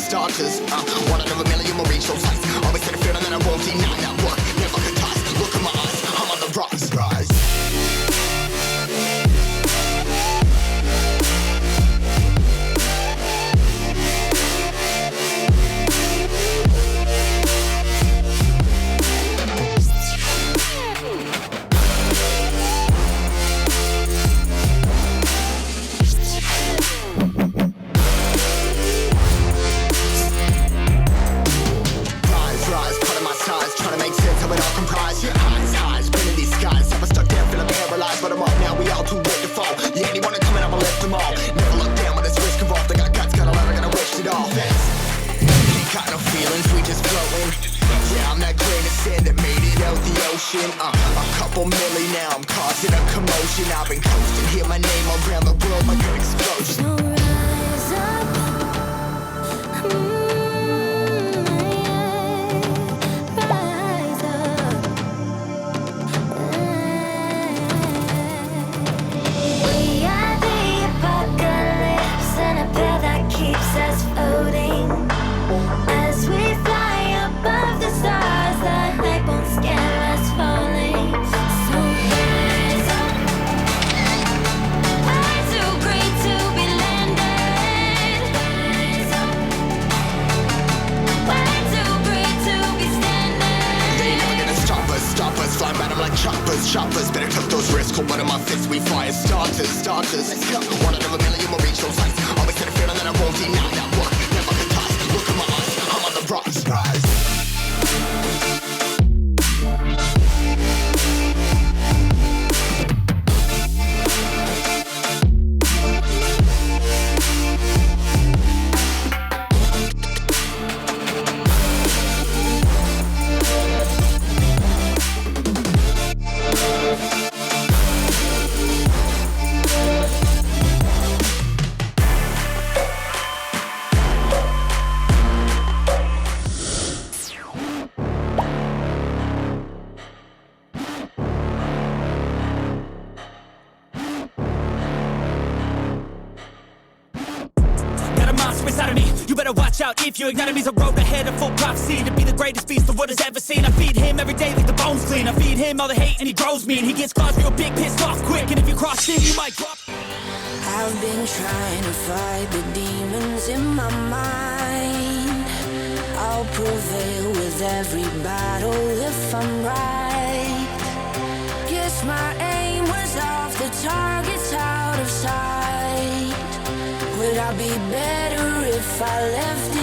starters. One out of a million will reach those heights. Always had a feeling that I won't deny that work. Never could toss. Look in my eyes, I'm on the rise. A couple milli now, I'm causing a commotion. I've been coasting, hear my name around the world like an explosion. So rise up, rise up. We are the apocalypse, and a pill that keeps us floating. As we fly above the stars, the hype won't scare us falling. So rise up. I'm too great to be landed. Rise up. Way too great to be standing. They ain't never gonna stop us, flying by them like choppers. Better tuck those risks, hold one of my fists, we fire starters. Let's go. One out of a million will reach those heights. Always had a feeling that I won't deny that work. Never could toss. Look in my eyes, I'm on the rise. If you ignite me's a road ahead of full prophecy to be the greatest beast the world has ever seen. I feed him every day like the bones clean. I feed him all the hate and he grows me. And he gets claws real big, pissed off quick. And if you cross him, you might drop. I've been trying to fight the demons in my mind. I'll prevail with every battle if I'm right. Guess my aim was off, the target's out of sight. Would I be better if I left